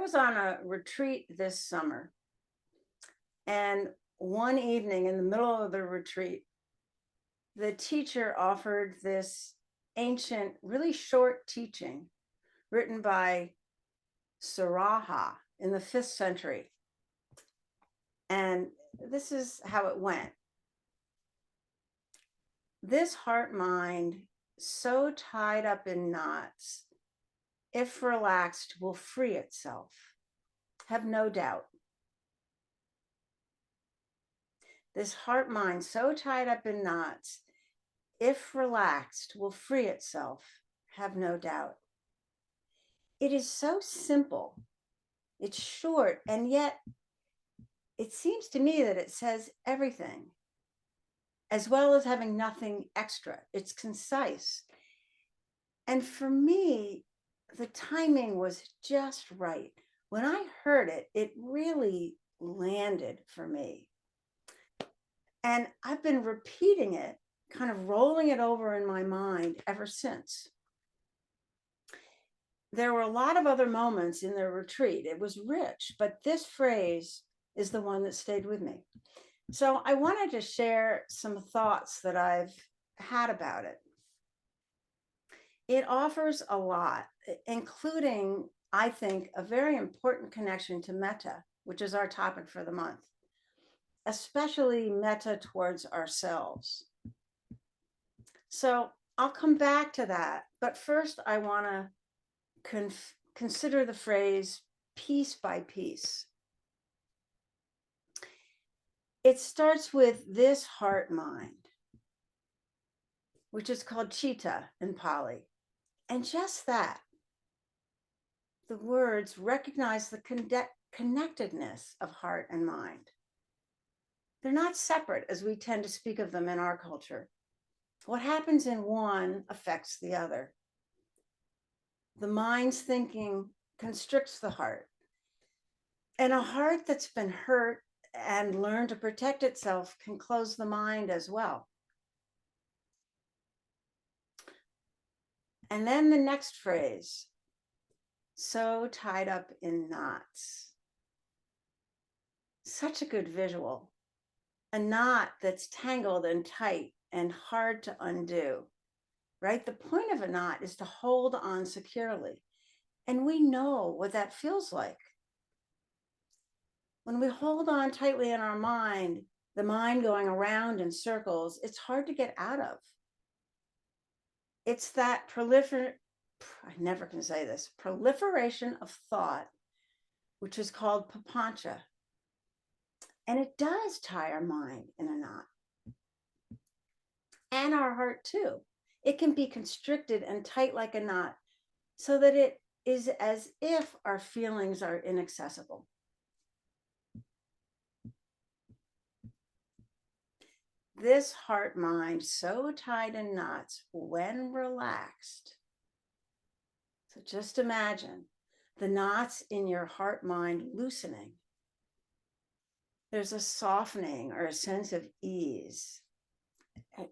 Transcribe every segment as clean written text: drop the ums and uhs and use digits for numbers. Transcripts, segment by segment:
was on a retreat this summer, and one evening in the middle of the retreat, the teacher offered this ancient, really short teaching written by Saraha in the 5th century. And this is how it went. This heart mind, so tied up in knots, if relaxed, will free itself. Have no doubt. This heart mind, so tied up in knots, if relaxed, will free itself. Have no doubt. It is so simple. It's short, and yet it seems to me that it says everything, as well as having nothing extra. It's concise. And for me, the timing was just right. When I heard it, it really landed for me. And I've been repeating it, kind of rolling it over in my mind ever since. There were a lot of other moments in the retreat. It was rich, but this phrase is the one that stayed with me. So I wanted to share some thoughts that I've had about it. It offers a lot, including, I think, a very important connection to metta, which is our topic for the month, especially metta towards ourselves. So I'll come back to that, but first I want to consider the phrase piece by piece. It starts with this heart mind, which is called citta in Pali. And just that, the words recognize the connectedness of heart and mind. They're not separate as we tend to speak of them in our culture. What happens in one affects the other. The mind's thinking constricts the heart. And a heart that's been hurt and learned to protect itself can close the mind as well. And then the next phrase, so tied up in knots. Such a good visual. A knot that's tangled and tight and hard to undo, right? The point of a knot is to hold on securely. And we know what that feels like. When we hold on tightly in our mind, the mind going around in circles, it's hard to get out of. It's that proliferation of thought, which is called papancha. And it does tie our mind in a knot. And our heart too. It can be constricted and tight like a knot, so that it is as if our feelings are inaccessible. This heart mind, so tied in knots, when relaxed. So just imagine the knots in your heart mind loosening. There's a softening or a sense of ease.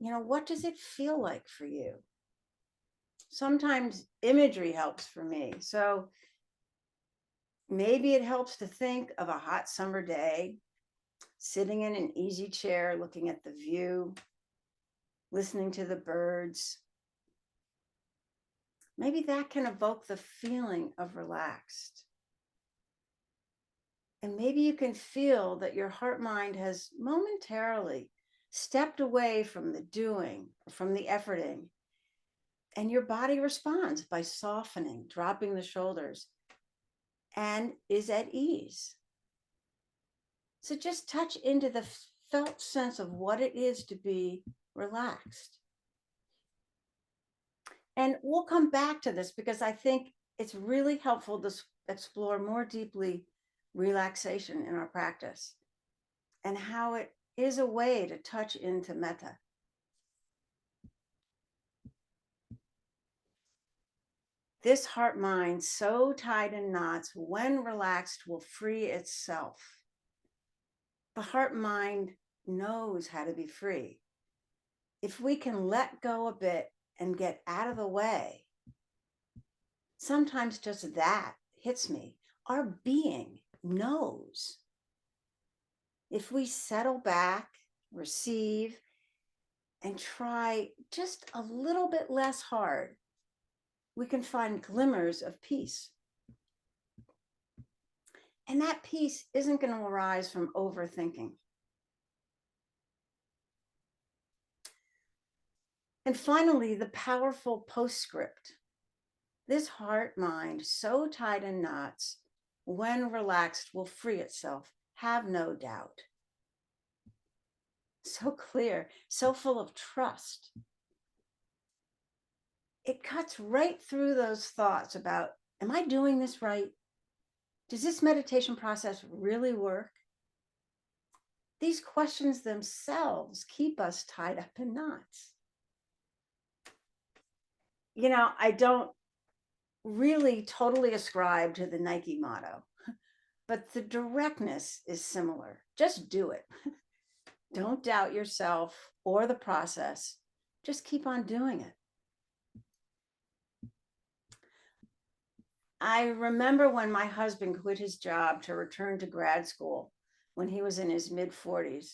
What does it feel like for you? Sometimes imagery helps for me. So maybe it helps to think of a hot summer day, sitting in an easy chair, looking at the view, listening to the birds. Maybe that can evoke the feeling of relaxed. And maybe you can feel that your heart mind has momentarily stepped away from the doing, from the efforting, and your body responds by softening, dropping the shoulders, and is at ease. So just touch into the felt sense of what it is to be relaxed. And we'll come back to this because I think it's really helpful to explore more deeply relaxation in our practice and how it is a way to touch into metta. This heart mind, so tied in knots, when relaxed, will free itself. The heart mind knows how to be free. If we can let go a bit and get out of the way, sometimes just that hits me. our being knows. If we settle back, receive, and try just a little bit less hard, we can find glimmers of peace. And that peace isn't going to arise from overthinking. And finally, the powerful postscript. This heart mind, so tied in knots, when relaxed, will free itself. Have no doubt. So clear, so full of trust. It cuts right through those thoughts about, am I doing this right? Does this meditation process really work? These questions themselves keep us tied up in knots. I don't really totally ascribe to the Nike motto, but the directness is similar. Just do it. Don't doubt yourself or the process. Just keep on doing it. I remember when my husband quit his job to return to grad school when he was in his mid-40s.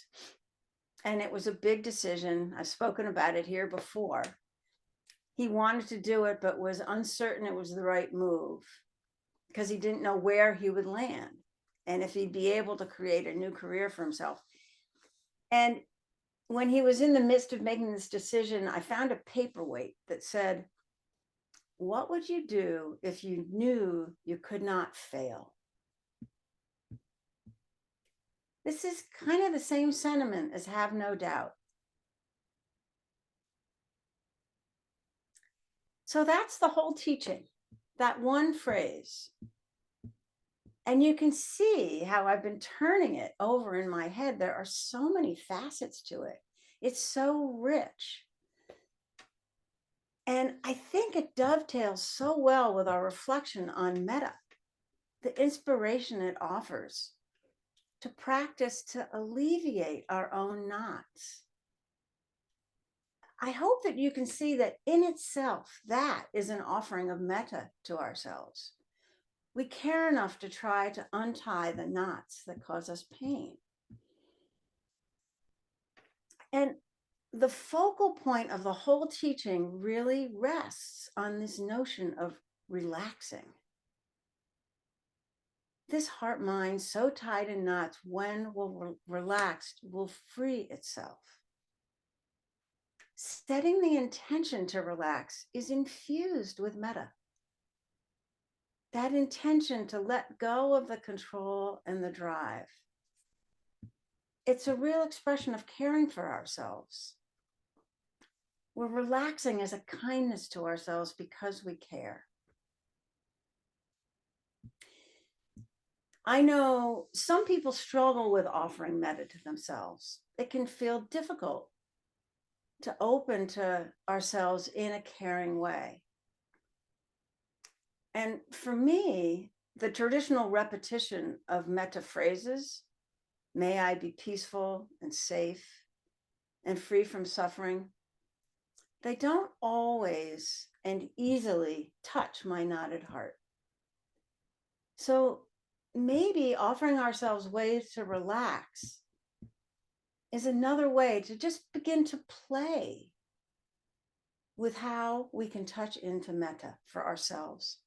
And it was a big decision. I've spoken about it here before. He wanted to do it, but was uncertain it was the right move because he didn't know where he would land and if he'd be able to create a new career for himself. And when he was in the midst of making this decision, I found a paperweight that said, what would you do if you knew you could not fail? This is kind of the same sentiment as have no doubt. So that's the whole teaching, that one phrase. And you can see how I've been turning it over in my head. There are so many facets to it. It's so rich. And I think it dovetails so well with our reflection on metta, the inspiration it offers to practice to alleviate our own knots. I hope that you can see that in itself, that is an offering of metta to ourselves. We care enough to try to untie the knots that cause us pain. And the focal point of the whole teaching really rests on this notion of relaxing. This heart mind, so tied in knots, when relaxed, will free itself. Setting the intention to relax is infused with metta. That intention to let go of the control and the drive. It's a real expression of caring for ourselves. We're relaxing as a kindness to ourselves because we care. I know some people struggle with offering metta to themselves. It can feel difficult to open to ourselves in a caring way. And for me, the traditional repetition of metta phrases, may I be peaceful and safe and free from suffering, they don't always and easily touch my knotted heart. So maybe offering ourselves ways to relax is another way to just begin to play with how we can touch into metta for ourselves.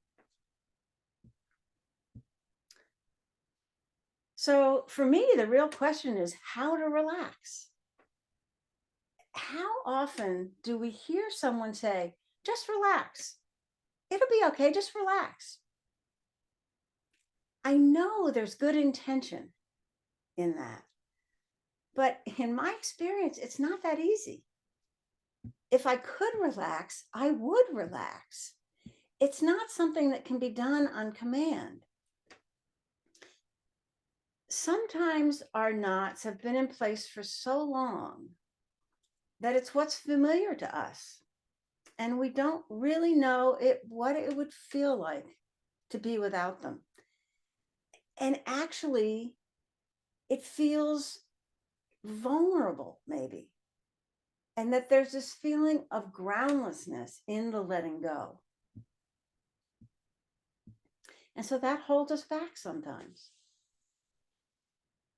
So for me, the real question is how to relax. How often do we hear someone say, just relax? It'll be okay, just relax. I know there's good intention in that, but in my experience, it's not that easy. If I could relax, I would relax. It's not something that can be done on command. Sometimes our knots have been in place for so long that it's what's familiar to us. And we don't really know what it would feel like to be without them. And actually, it feels vulnerable, maybe. And that there's this feeling of groundlessness in the letting go. And so that holds us back sometimes.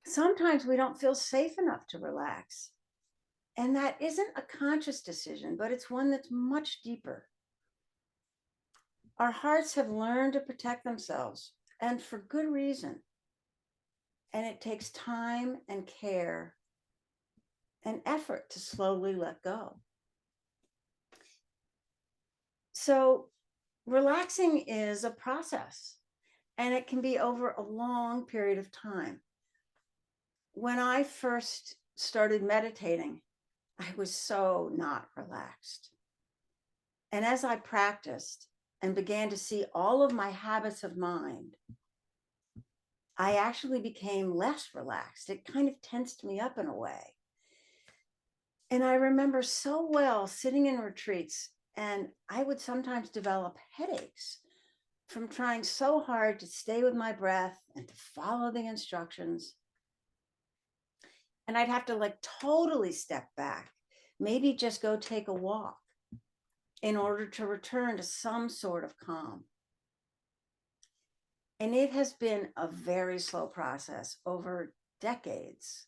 Sometimes we don't feel safe enough to relax. And that isn't a conscious decision, but it's one that's much deeper. Our hearts have learned to protect themselves, and for good reason. And it takes time and care and effort to slowly let go. So, relaxing is a process, and it can be over a long period of time. When I first started meditating, I was so not relaxed. And as I practiced and began to see all of my habits of mind, I actually became less relaxed. It kind of tensed me up in a way. And I remember so well sitting in retreats, and I would sometimes develop headaches from trying so hard to stay with my breath and to follow the instructions. And I'd have to like totally step back, maybe just go take a walk in order to return to some sort of calm. And it has been a very slow process over decades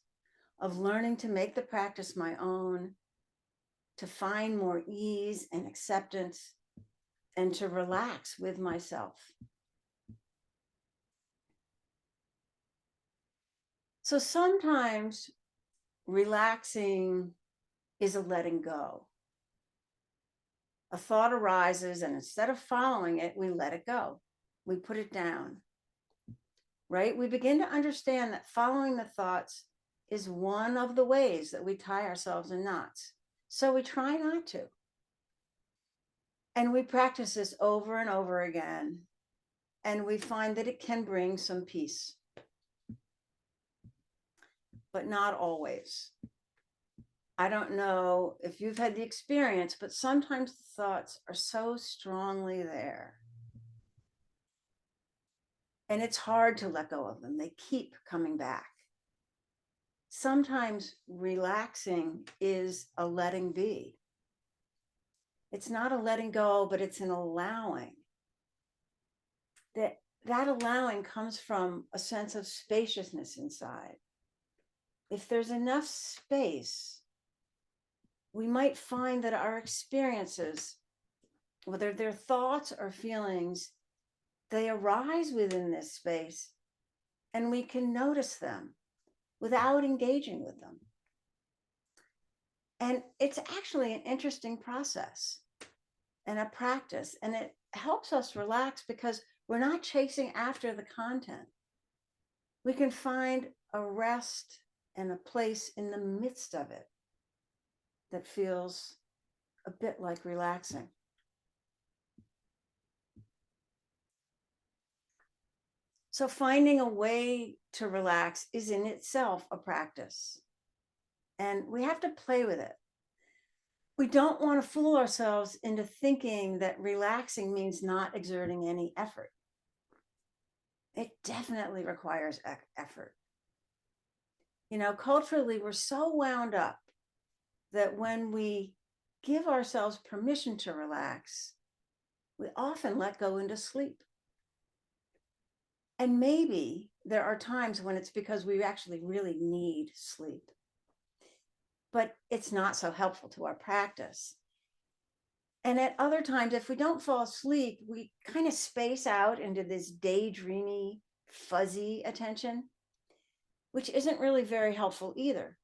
of learning to make the practice my own, to find more ease and acceptance, and to relax with myself. So sometimes relaxing is a letting go. A thought arises, and instead of following it, we let it go. We put it down, right? We begin to understand that following the thoughts is one of the ways that we tie ourselves in knots. So we try not to. And we practice this over and over again. And we find that it can bring some peace, but not always. I don't know if you've had the experience, but sometimes the thoughts are so strongly there. And it's hard to let go of them. They keep coming back. Sometimes relaxing is a letting be. It's not a letting go, but it's an allowing. That allowing comes from a sense of spaciousness inside. If there's enough space, we might find that our experiences, whether they're thoughts or feelings, they arise within this space, and we can notice them without engaging with them. And it's actually an interesting process and a practice, and it helps us relax because we're not chasing after the content. We can find a rest and a place in the midst of it that feels a bit like relaxing. So finding a way to relax is in itself a practice, and we have to play with it. We don't want to fool ourselves into thinking that relaxing means not exerting any effort. It definitely requires effort. You know, culturally, we're so wound up that when we give ourselves permission to relax, we often let go into sleep. And maybe there are times when it's because we actually really need sleep, but it's not so helpful to our practice. And at other times, if we don't fall asleep, we kind of space out into this daydreamy, fuzzy attention, which isn't really very helpful either.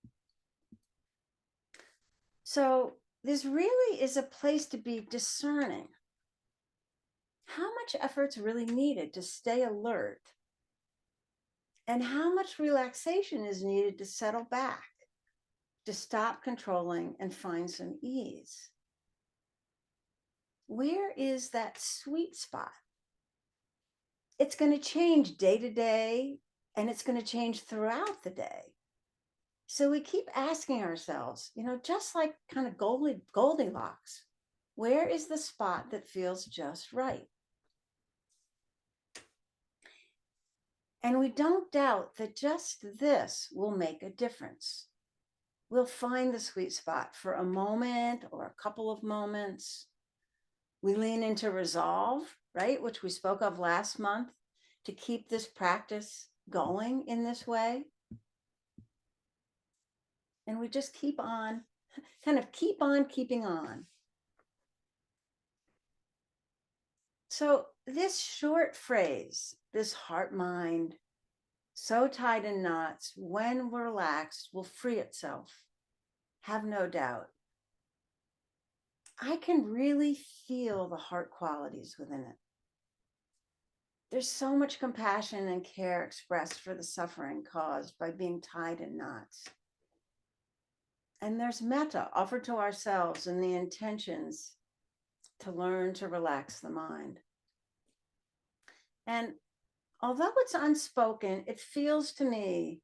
So this really is a place to be discerning. How much effort's really needed to stay alert? And how much relaxation is needed to settle back, to stop controlling and find some ease? Where is that sweet spot? It's going to change day to day, and it's going to change throughout the day. So we keep asking ourselves, you know, just like kind of Goldilocks, where is the spot that feels just right? And we don't doubt that just this will make a difference. We'll find the sweet spot for a moment or a couple of moments. We lean into resolve, right, which we spoke of last month. to keep this practice going in this way. And we just keep on, kind of keep on keeping on. So this short phrase, this heart mind, so tied in knots, when relaxed, will free itself. Have no doubt. I can really feel the heart qualities within it. There's so much compassion and care expressed for the suffering caused by being tied in knots. And there's metta offered to ourselves in the intentions to learn to relax the mind. And although it's unspoken, it feels to me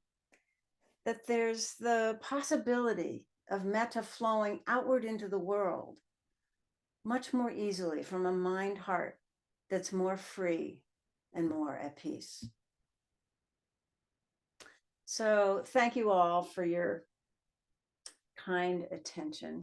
that there's the possibility of metta flowing outward into the world much more easily from a mind heart that's more free and more at peace. So thank you all for your kind attention.